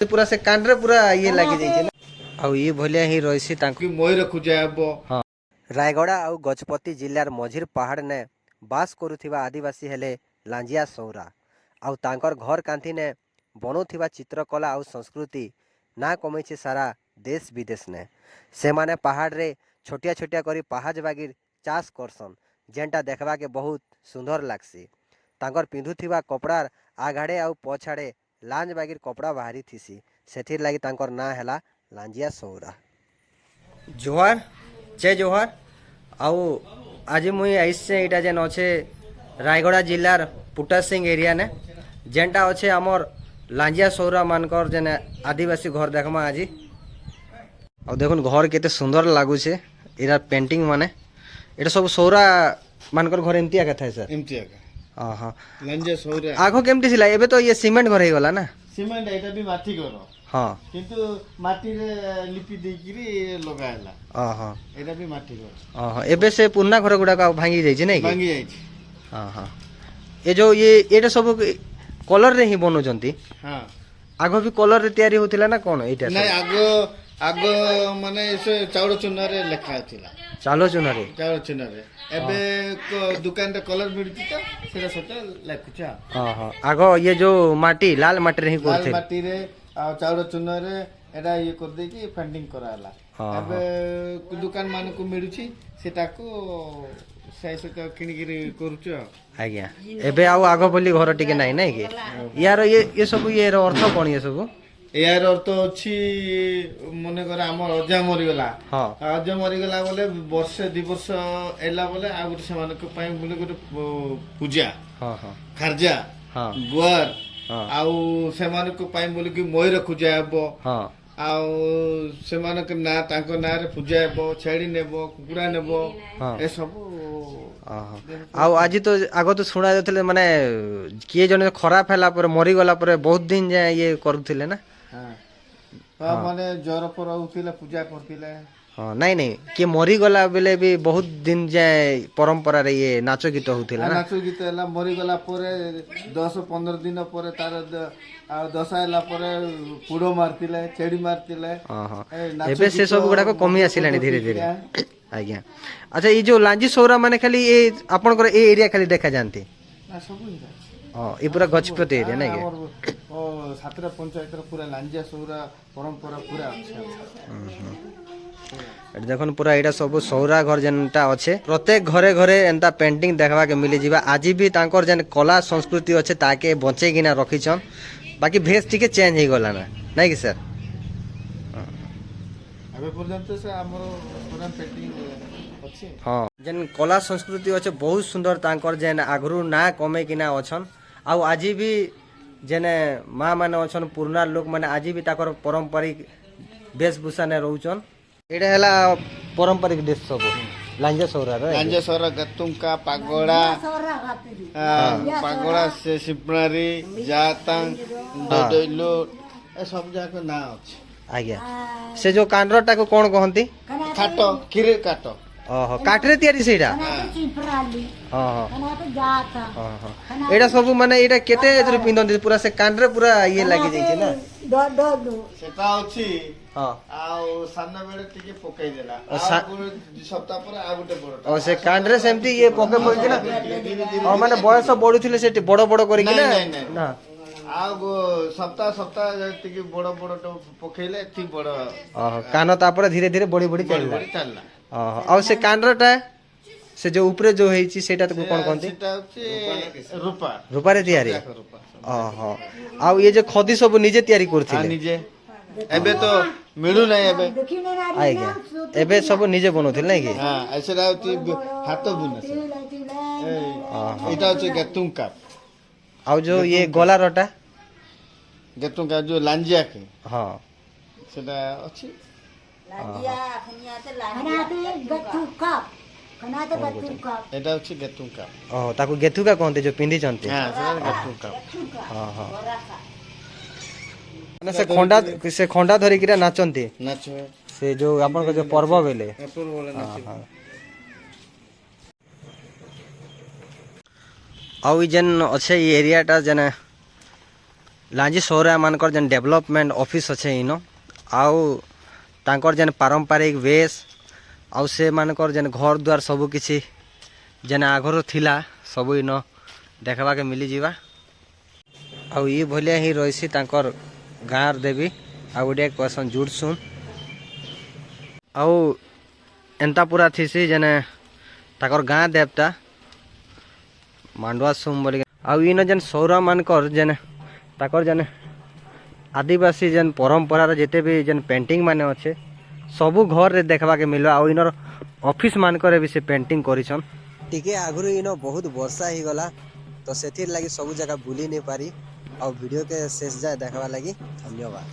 पूरा से कांड्रे पूरा ये लगी जाइए ना आउ ये भलिया ही रहिसी तांको मयूर खोजाब। हाँ रायगड़ा आउ गजपति जिल्लार मझिर पहाड़ ने बास करुथिबा आदिवासी हेले लांजिया सौरा आउ तांकर घर कांथी ने बनौथिबा चित्रकला आउ संस्कृति ना कमैछे सारा देश विदेश ने से माने पहाड़ रे छोटिया छोटिया करी पहाज बागिर चाष करसन जेनटा देखबा के बहुत सुंदर लागसी तांकर पिंधुथिबा कपड़ार आघाड़े आउ पछाड़े लांज बागिर कपड़ा बाहरी थीसी सेठिर लागी तांकर ना हैला लांजिया सौरा। जोहार जय जोहार आउ आज मुई आइसे इटा जेन अच्छे रायगड़ा जिल्लार पुटा सिंह एरिया ने जेनटा अच्छे आमर लांजिया सौरा मानकर जेन आदिवासी घर देखमा आज और देखुन घर केते सुंदर लागुचे इरा पेंटिंग माने एटा सब सौरा मानकर घर एमती आका थाए सर एमती आका हां हां लांजिया सौरा आगो केमती सिला एबे तो ये सीमेंट घर हे गला ना सीमेंट एटा भी माटी घर हां किंतु माटी रे लिपि देकिरी लगायला हां एटा भी माटी घर हां एबे से पुन्ना घर गुडा का भांगी जाई छै नै भांगी जाई छै हां हां ए जो ये एटा सब कलर रे ही बनो जंती हां आगो भी कलर रे तयारी होतिला ना कोन एटा नै आगो माने से चाउर चुना रे लेखा थिला चालो चुना रे चाउर चुना रे एबे दुकान रे कलर मिलती त सेरा सटे लेखुचा हां हां आगो ये जो माटी लाल माटी रे ही लाल करथे माटी रे आ चाउर चुना रे एटा ये कर दे की पेंटिंग कराला एबे दुकान मान को मिलुची सेटा को सैसे तो किनी गिरी करूचो आज्ञा एबे आउ आगो बोली घर टिके नाही नै के यार ये सब ये अर्थ कोन ये सब यार अर्थ अछि मने करे हमर अजा मरि गेला हां अजा मरि गेला बोले वर्ष 2 वर्ष एला बोले आ गुटे समान को पई बोले गुटे पूजा हां हां खर्जा हां गुआर हां आउ समान को पई बोले कि मयूर खुजा हेबो हां आउ समान के ना तांको ना रे पूजा हेबो छेड़ी नेबो कुकुरा नेबो ए सब आउ आज तो आगो तो सुना जातले माने किए जने खराब हैला पर मरि गला पर बहुत दिन जाय ये करूथिले ना हां माने जर पर उथिले पूजा करथिले हां नहीं नहीं के मरि गला बेले भी बहुत दिन जाय परंपरा रे ये नाच गीत होथिला ना नाच गीत एला मरि गला परे 10-15 दिन परे तार आ दसायला परे पुडो मारथिले छेड़ी मारथिले हां हां एबे से सब गुडा को कमी आसिलानी धीरे धीरे आज्ञा अच्छा ये जो लांजी सौरा माने खाली ये आपन को ए एरिया खाली देखा जानती ना सब हां ये पूरा गजपति एरिया ना के ओ सातरा पंचायत रा पूरा लांजिया सौरा परंपरा पूरा अच्छा देखन पूरा एटा सब सौरा घर जेनटा अच्छे प्रत्येक घरे घरे एंता पेंटिंग देखबा के मिली जीवा आज भी तांकर जेन कला संस्कृति अच्छे ताके बचे गिना रखिछन बाकी भेस टिके चेंज हे गला ना नै कि सर अबे पर्यंत से हमरो पूरा पेंटिंग अच्छे हां जेन कला संस्कृति अच्छे बहुत सुंदर तांकर जेन आगरू ना कमे किना अछन आउ आज भी जेने माँ माने अछन पुरना लोक माने आज भी ताकर पारंपरिक वेशभूषा ने रहउछन एटा हला पारंपरिक ड्रेस सब लांजा सौरा रे लांजिया सौरा गतुंका पागोड़ा पागोड़ा से सिपनारी जातंग डडलो ए सब जाको ना अछि आज्ञा से जो कांड्रटा को कोन कहंती खाटो खिरे काटो ओहो काटरे तयारी सेटा हां हां हां एटा सब माने एटा केते एजर पिंदंती पूरा से कांड्रे पूरा ये लागि जाई छै ना सेटा अछि हां आउ सान्ना बेले टिके पकाई देला आ सप्ताह पर आ गुटे बड़ और से कांड्रे सेमती ये पके पके ना और माने बयस बढुथिले से बड़ बड़ करी कि ना आगो सप्ताह सप्ताह टिके बड़ बड़ तो पकेले ठी बड़ कान तापर धीरे धीरे बड़ी बड़ी चलला और से कांड्रटा से जो ऊपरे जो हेची सेटा तो कोन कोनती सेटा अछि रूपा रूपा रे तयारी ओहो आ ये जो खदी सब निजे तयारी करथिले निजे एबे तो मिलु नै एबे आइ गया एबे सब निजे बनोथिल नै कि हां ऐसेरा होती हाथ बुने से एटा अछि गतुंका आ जो ये गोला रोटा गतुंका जो लांजिया के हां सेटा अछि लांजिया खनिया ते लांजिया गतुंका खना ते गतुंका एटा अछि गतुंका ओ ताको गेथुका कहते जो पिंदी चंते हां सेटा गतुंका हां हां माने से खंडा धरि किरा नाचंती नाच से जो आपन को जो पर्व बेले पर्व वाला नाच आउ जेन अच्छे ये एरियाटा जेने लांजी सौरा मानकर जेन डेवलपमेंट ऑफिस अच्छे इन आउ तांकर जेन पारंपरिक वेश आउ से मानकर जेन घर द्वार सबु किछि जेन आगरो थिला सबु इन देखबा के मिली जीवा आउ ई भलिया ही रहिसी तांकर गाँर देवी आउ गोटे कहसन जुड़सुन आउ एंता पूरा थीसी जेने ताकर गाँ देवता मांडवा सुम बोली आउ इन जेन सौरा मानकर जेन ताकर जेन आदिवासी जेन परंपरार जेते भी जेन पेंटिंग माने अच्छे सबू घर रे देखबा के मिलवा आउ इनर ऑफिस मानकर भी से पेंटिंग करिसन टिके आगुरु इन बहुत वर्षा ही गला तो सेथिर लागि सबू जगह बुली नहीं पारी और वीडियो के शेष जाए देखबा लगी धन्यवाद।